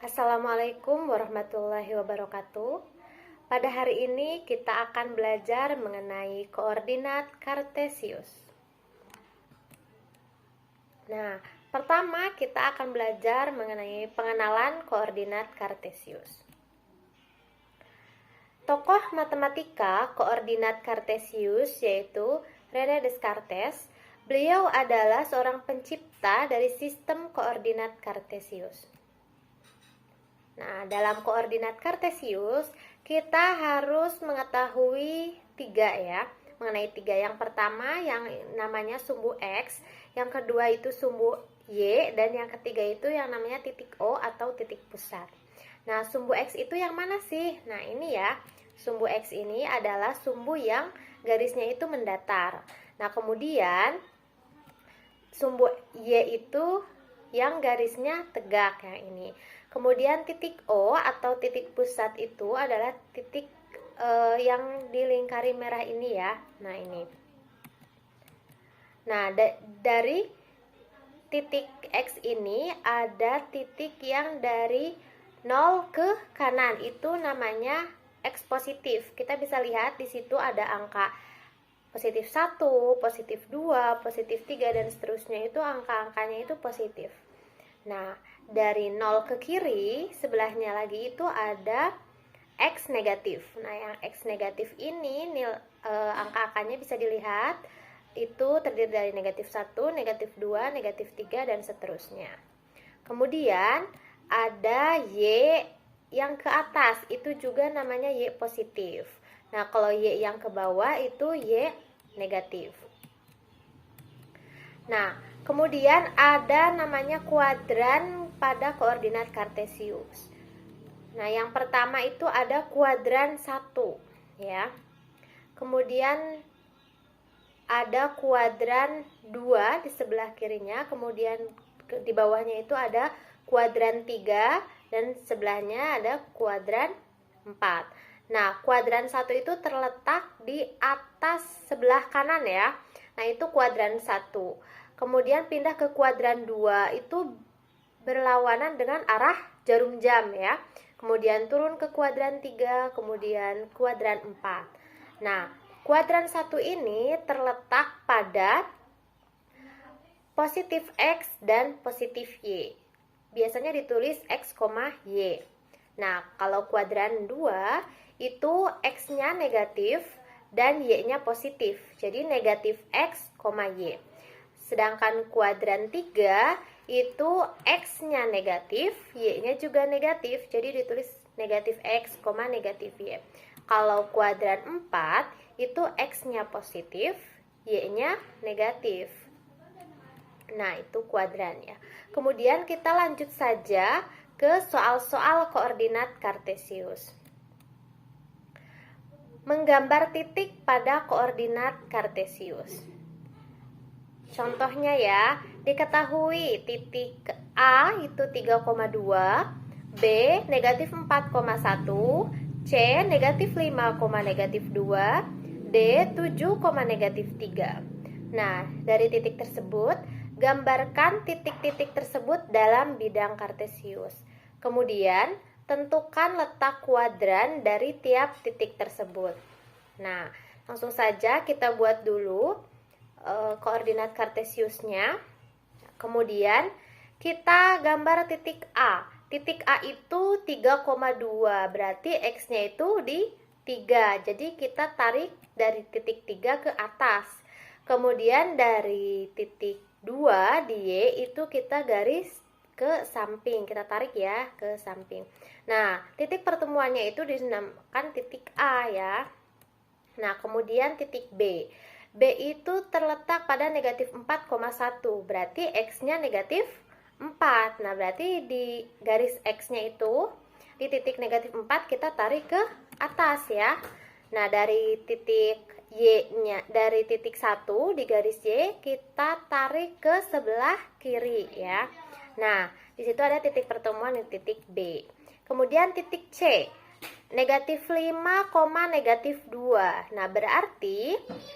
Assalamualaikum warahmatullahi wabarakatuh. Pada hari ini kita akan belajar mengenai koordinat Kartesius. Nah, pertama kita akan belajar mengenai pengenalan koordinat Kartesius. Tokoh matematika koordinat Kartesius yaitu René Descartes. Beliau adalah seorang pencipta dari sistem koordinat Kartesius. Nah, dalam koordinat Kartesius, kita harus mengetahui tiga ya, mengenai tiga. Yang pertama yang namanya sumbu X, yang kedua itu sumbu Y, dan yang ketiga itu yang namanya titik O atau titik pusat. Nah, sumbu X itu yang mana sih? Nah, ini ya, sumbu X ini adalah sumbu yang garisnya itu mendatar. Nah, kemudian sumbu Y itu yang garisnya tegak, yang ini. Kemudian titik O atau titik pusat itu adalah titik yang dilingkari merah ini ya. Nah, ini. Nah, dari titik X ini ada titik yang dari 0 ke kanan, itu namanya X positif. Kita bisa lihat di situ ada angka positif 1, positif 2, positif 3, dan seterusnya, itu angka-angkanya itu positif. Nah, dari 0 ke kiri, sebelahnya lagi itu ada X negatif. Nah, yang X negatif ini angka-angkanya bisa dilihat, itu terdiri dari negatif 1, negatif 2, negatif 3, dan seterusnya. Kemudian ada Y yang ke atas, itu juga namanya Y positif. Nah, kalau Y yang ke bawah itu Y negatif. Nah, kemudian ada namanya kuadran pada koordinat Kartesius. Nah, yang pertama itu ada kuadran 1 ya. Kemudian ada kuadran 2 di sebelah kirinya, kemudian di bawahnya itu ada kuadran 3, dan sebelahnya ada kuadran 4. Nah, kuadran 1 itu terletak di atas sebelah kanan ya. Nah, itu kuadran 1. Kemudian pindah ke kuadran 2, itu berlawanan dengan arah jarum jam ya. Kemudian turun ke kuadran 3, kemudian kuadran 4. Nah, kuadran 1 ini terletak pada positif X dan positif Y. Biasanya ditulis X, Y. Nah, kalau kuadran 2 itu X-nya negatif dan Y-nya positif. Jadi negatif X, Y. Sedangkan kuadran 3 itu X-nya negatif, Y-nya juga negatif. Jadi ditulis negatif X, negatif Y. Kalau kuadran 4 itu X-nya positif, Y-nya negatif. Nah, itu kuadran ya. Kemudian kita lanjut saja ke soal-soal koordinat Kartesius. Menggambar titik pada koordinat Kartesius. Contohnya ya, diketahui titik A itu 3,2, B negatif 4,1, C negatif 5, negatif 2, D 7, negatif 3. Nah, dari titik tersebut, gambarkan titik-titik tersebut dalam bidang Kartesius. Kemudian, tentukan letak kuadran dari tiap titik tersebut. Nah, langsung saja kita buat dulu koordinat Kartesiusnya. Kemudian kita gambar titik A. Titik A itu 3,2, berarti X-nya itu di 3. Jadi kita tarik dari titik 3 ke atas. Kemudian dari titik 2 di Y itu kita garis ke samping, kita tarik ya ke samping. Nah, titik pertemuannya itu dinamakan titik A ya. Nah, kemudian titik B. B itu terletak pada negatif 4,1, berarti X-nya negatif 4. Nah, berarti di garis X-nya itu, di titik negatif 4 kita tarik ke atas ya. Nah, dari titik Y-nya, dari titik 1 di garis Y, kita tarik ke sebelah kiri ya. Nah, di situ ada titik pertemuan di titik B. Kemudian titik C, negatif 5, negatif 2. Nah, berarti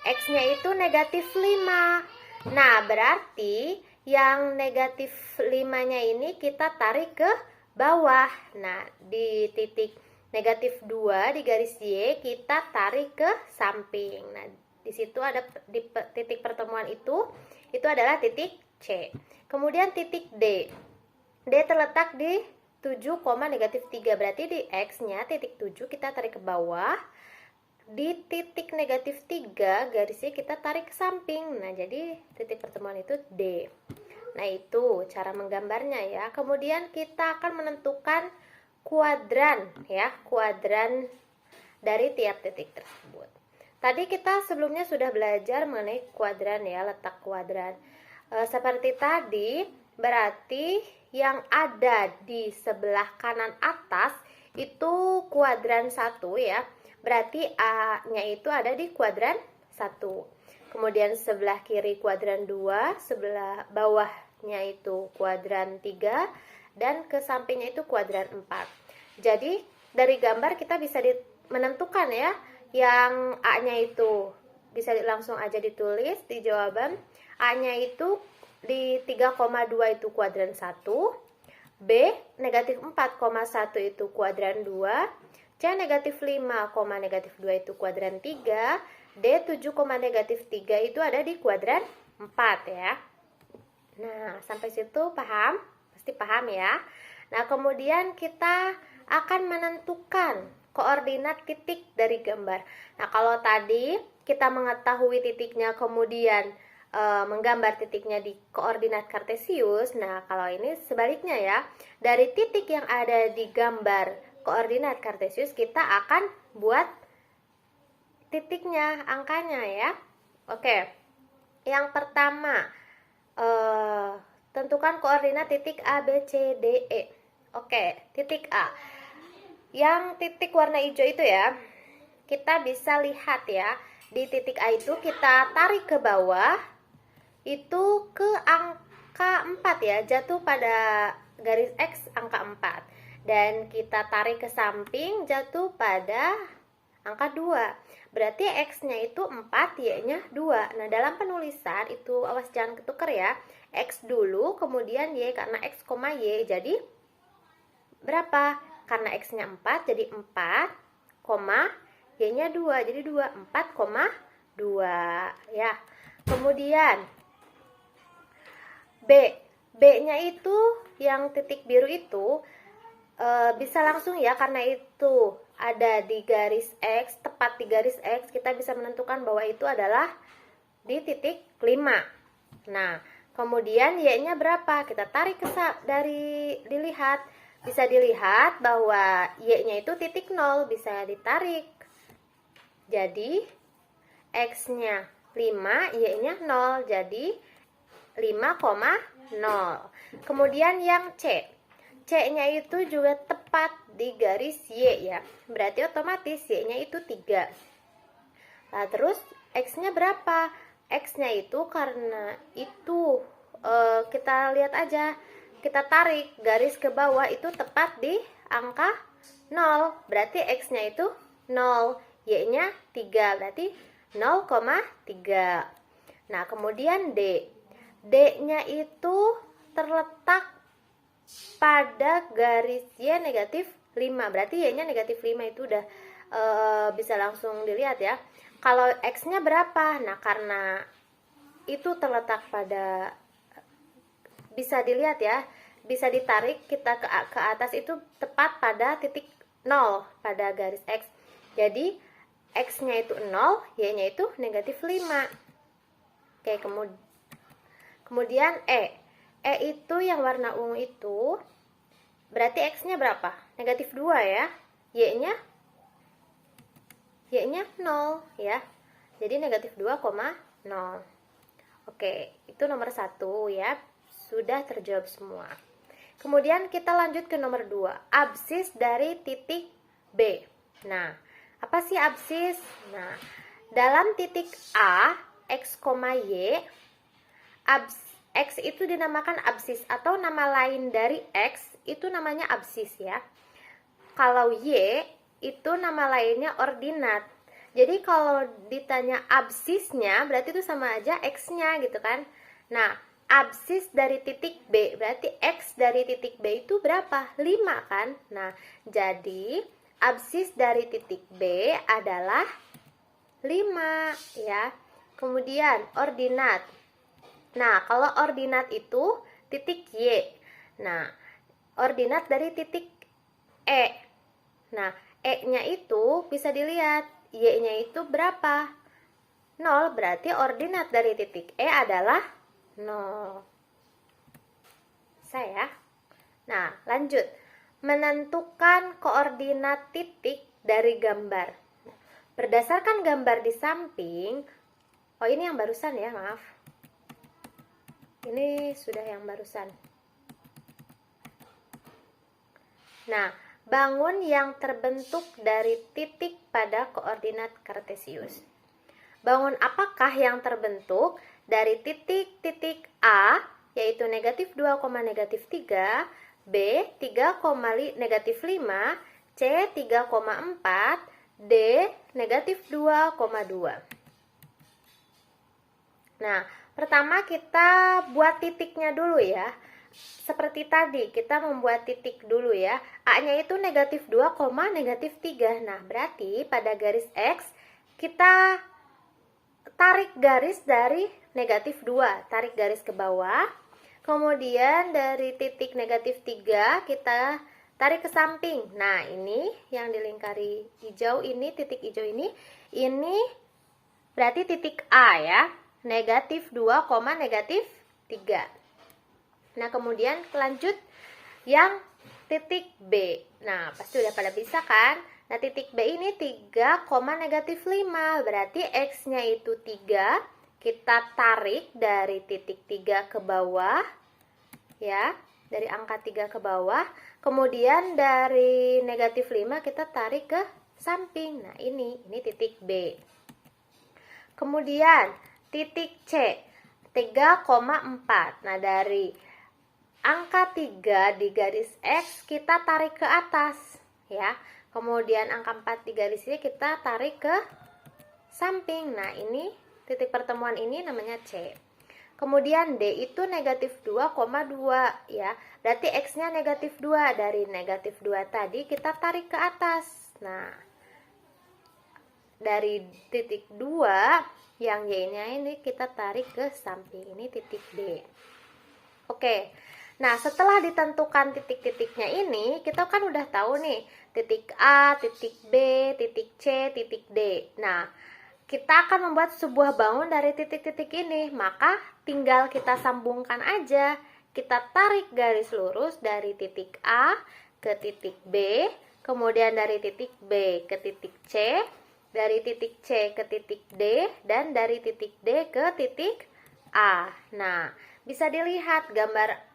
X-nya itu negatif 5. Nah, berarti yang negatif 5-nya ini kita tarik ke bawah. Nah, di titik negatif 2 di garis Y kita tarik ke samping. Nah, di situ ada di titik pertemuan itu adalah titik C. Kemudian titik D. D terletak di 7, negatif 3, berarti di X-nya titik 7 kita tarik ke bawah. Di titik negatif 3 garisnya kita tarik ke samping. Nah, jadi titik pertemuan itu D. Nah, itu cara menggambarnya ya. Kemudian kita akan menentukan kuadran ya, kuadran dari tiap titik tersebut. Tadi kita sebelumnya sudah belajar mengenai kuadran ya, letak kuadran. Seperti tadi, berarti yang ada di sebelah kanan atas itu kuadran 1 ya. Berarti A-nya itu ada di kuadran 1. Kemudian sebelah kiri kuadran 2, sebelah bawahnya itu kuadran 3, dan ke sampingnya itu kuadran 4. Jadi dari gambar kita bisa menentukan ya, yang A-nya itu bisa langsung aja ditulis di jawaban. A-nya itu di 3,2 itu kuadran 1, B negatif 4,1 itu kuadran 2, C negatif 5, negatif 2 itu kuadran 3, D 7, negatif 3 itu ada di kuadran 4 ya. Nah, sampai situ paham? Pasti paham ya. Nah, kemudian kita akan menentukan koordinat titik dari gambar. Nah, kalau tadi kita mengetahui titiknya, kemudian menggambar titiknya di koordinat kartesius. Nah, kalau ini sebaliknya ya. Dari titik yang ada di gambar koordinat kartesius, kita akan buat titiknya, angkanya ya. Oke. Yang pertama, tentukan koordinat titik A, B, C, D, E. Oke, titik A. Yang titik warna hijau itu ya, kita bisa lihat ya, di titik A itu kita tarik ke bawah, itu ke angka 4 ya, jatuh pada garis X angka 4. Dan kita tarik ke samping, jatuh pada angka 2. Berarti X-nya itu 4, Y-nya 2. Nah, dalam penulisan itu awas jangan ketuker ya. X dulu, kemudian Y, karena X, Y. Jadi berapa? Karena X-nya 4, jadi 4, Y-nya 2. Jadi 2, 4,2 ya. Kemudian B-nya itu yang titik biru itu bisa langsung ya, karena itu ada di garis X, tepat di garis X, kita bisa menentukan bahwa itu adalah di titik 5. Nah, kemudian Y-nya berapa? Kita tarik dilihat. Bisa dilihat bahwa Y-nya itu titik 0, bisa ditarik. Jadi X-nya 5, Y-nya 0, jadi 5,0. Kemudian yang C-nya itu juga tepat di garis Y ya. Berarti otomatis Y-nya itu 3. Nah, terus X-nya berapa? X-nya itu karena itu kita lihat aja. Kita tarik garis ke bawah itu tepat di angka 0. Berarti X-nya itu 0. Y-nya 3. Berarti 0,3. Nah, kemudian D-nya itu terletak pada garis Y negatif 5. Berarti Y-nya negatif 5 itu udah bisa langsung dilihat ya. Kalau X-nya berapa? Nah, karena itu terletak pada, bisa dilihat ya, bisa ditarik kita ke atas itu tepat pada titik 0 pada garis X. Jadi X-nya itu 0, Y-nya itu negatif 5. Oke, kemudian E itu yang warna ungu itu, berarti X-nya berapa? Negatif 2 ya. Y-nya 0 ya. Jadi negatif 2,0. Oke, itu nomor 1 ya. Sudah terjawab semua. Kemudian kita lanjut ke nomor 2. Absis dari titik B. Nah, apa sih absis? Nah, dalam titik A, X, Y, X itu dinamakan absis, atau nama lain dari X itu namanya absis ya. Kalau Y itu nama lainnya ordinat. Jadi kalau ditanya absisnya berarti itu sama aja X-nya gitu kan. Nah, absis dari titik B, berarti X dari titik B itu berapa? 5 kan? Nah, jadi absis dari titik B adalah 5 ya. Kemudian ordinat. Nah, kalau ordinat itu titik Y. Nah, ordinat dari titik E. Nah, E-nya itu bisa dilihat, Y-nya itu berapa? 0, berarti ordinat dari titik E adalah 0. Saya. Nah, lanjut. Menentukan koordinat titik dari gambar. Berdasarkan gambar di samping, oh ini yang barusan ya, maaf. Ini sudah yang barusan. Nah, bangun yang terbentuk dari titik pada koordinat kartesius. Bangun apakah yang terbentuk dari titik-titik A, yaitu negatif 2, negatif 3, B 3, negatif 5, C 3,4, D negatif 2,2. Nah, pertama kita buat titiknya dulu ya. Seperti tadi, kita membuat titik dulu ya. A-nya itu negatif 2, negatif 3. Nah, berarti pada garis X, kita tarik garis dari negatif 2. Tarik garis ke bawah. Kemudian dari titik negatif 3, kita tarik ke samping. Nah, ini yang dilingkari hijau ini, titik hijau ini berarti titik A ya. Negatif 2, negatif 3. Nah, kemudian lanjut yang titik B. Nah, pasti udah pada bisa kan? Nah, titik B ini 3, negatif 5. Berarti X-nya itu 3. Kita tarik dari titik 3 ke bawah. Ya, dari angka 3 ke bawah. Kemudian dari negatif 5 kita tarik ke samping. Nah, ini titik B. Kemudian titik C 3,4. Nah, dari angka 3 di garis X kita tarik ke atas ya. Kemudian angka 4 di garis Y kita tarik ke samping. Nah, ini titik pertemuan ini namanya C. Kemudian D itu negatif 2,2 ya. Berarti X-nya negatif 2. Dari negatif 2 tadi kita tarik ke atas. Nah, dari titik 2 yang Y-nya ini kita tarik ke samping. Ini titik D. Oke. Nah, setelah ditentukan titik-titiknya ini, kita kan udah tahu nih, titik A, titik B, titik C, titik D. Nah, kita akan membuat sebuah bangun dari titik-titik ini. Maka, tinggal kita sambungkan aja. Kita tarik garis lurus dari titik A ke titik B, kemudian dari titik B ke titik C, dari titik C ke titik D, dan dari titik D ke titik A. Nah, bisa dilihat gambar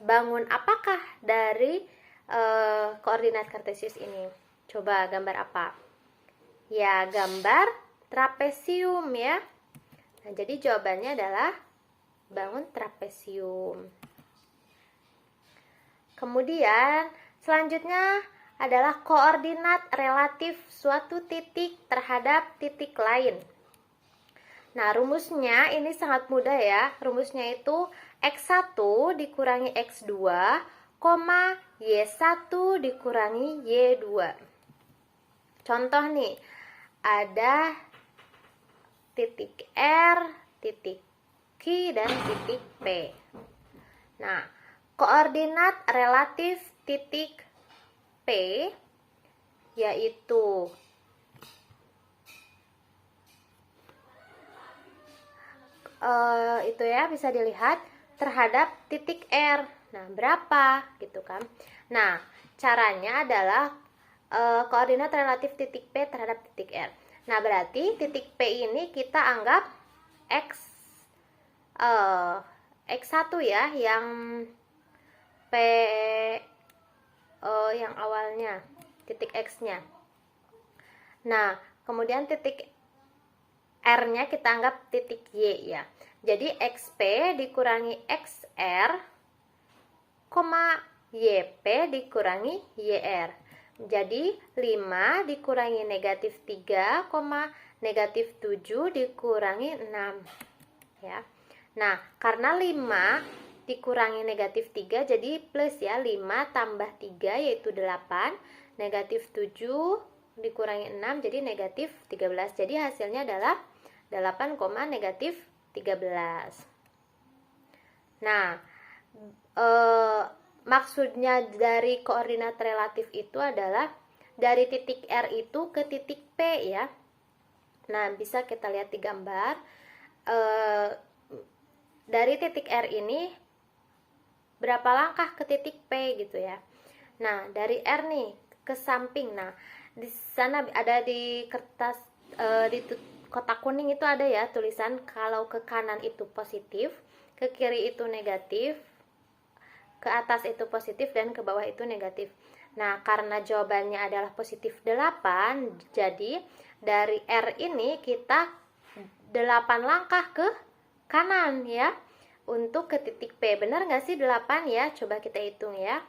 bangun apakah dari koordinat kartesius ini. Coba gambar apa? Ya, gambar trapesium ya. Nah, jadi jawabannya adalah bangun trapesium. Kemudian, selanjutnya adalah koordinat relatif suatu titik terhadap titik lain. Nah, rumusnya ini sangat mudah ya. Rumusnya itu X1 dikurangi X2, Y1 dikurangi Y2. Contoh nih, ada titik R, titik Q, dan titik P. Nah, koordinat relatif titik P yaitu itu ya, bisa dilihat terhadap titik R. Nah, berapa gitu kan. Nah, caranya adalah koordinat relatif titik P terhadap titik R. Nah, berarti titik P ini kita anggap X1 ya, yang P yang awalnya, titik X-nya. Nah, kemudian titik R-nya kita anggap titik Y ya. Jadi XP dikurangi XR, YP dikurangi YR. Jadi 5 dikurangi negatif 3, negatif 7 dikurangi 6 ya. Nah, karena 5 dikurangi negatif 3 jadi plus ya, 5 tambah 3 yaitu 8, negatif 7 dikurangi 6 jadi negatif 13. Jadi hasilnya adalah 8, negatif 13. Nah, maksudnya dari koordinat relatif itu adalah dari titik R itu ke titik P ya. Nah, bisa kita lihat di gambar. Dari titik R ini berapa langkah ke titik P gitu ya. Nah, dari R nih ke samping. Nah, di sana ada di kertas di kotak kuning itu ada ya tulisan kalau ke kanan itu positif, ke kiri itu negatif, ke atas itu positif, dan ke bawah itu negatif. Nah, karena jawabannya adalah positif 8, jadi dari R ini kita 8 langkah ke kanan ya, untuk ke titik P. Benar nggak sih 8 ya? Coba kita hitung ya.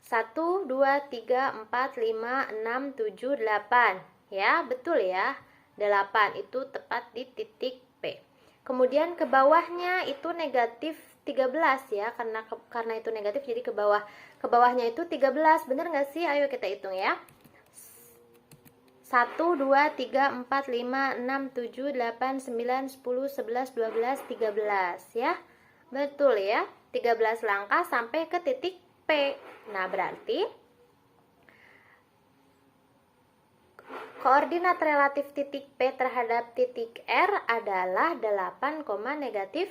1, 2, 3, 4, 5, 6, 7, 8 ya, betul ya. 8 itu tepat di titik P. Kemudian ke bawahnya itu negatif 13 ya, karena itu negatif jadi ke bawah. Ke bawahnya itu 13, bener nggak sih? Ayo kita hitung ya. 1, 2, 3, 4, 5, 6, 7, 8, 9, 10, 11, 12, 13 ya. Betul ya, 13 langkah sampai ke titik P. Nah, berarti koordinat relatif titik P terhadap titik R adalah 8, negatif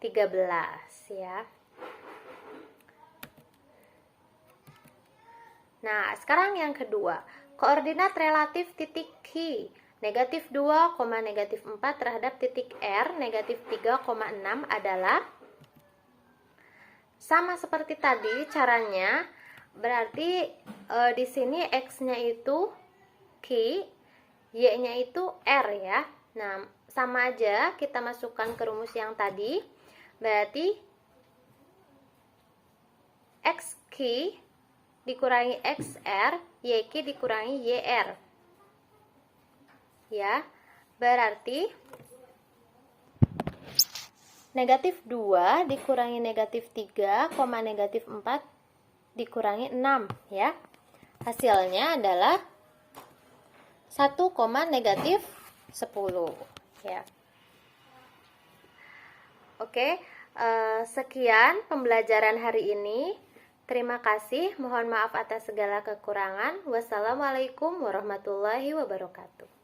13 ya. Nah, sekarang yang kedua, koordinat relatif titik Q negatif 2, negatif 4 terhadap titik R negatif 3,6 adalah sama seperti tadi caranya. Berarti di sini X-nya itu Q, Y-nya itu R ya. Nah, sama aja kita masukkan ke rumus yang tadi. Berarti XQ dikurangi XR, YQ dikurangi YR. Ya, berarti negatif 2 dikurangi negatif 3, negatif 4 dikurangi 6 ya. Hasilnya adalah 1, negatif 10 ya. Oke, sekian pembelajaran hari ini. Terima kasih, mohon maaf atas segala kekurangan. Wassalamualaikum warahmatullahi wabarakatuh.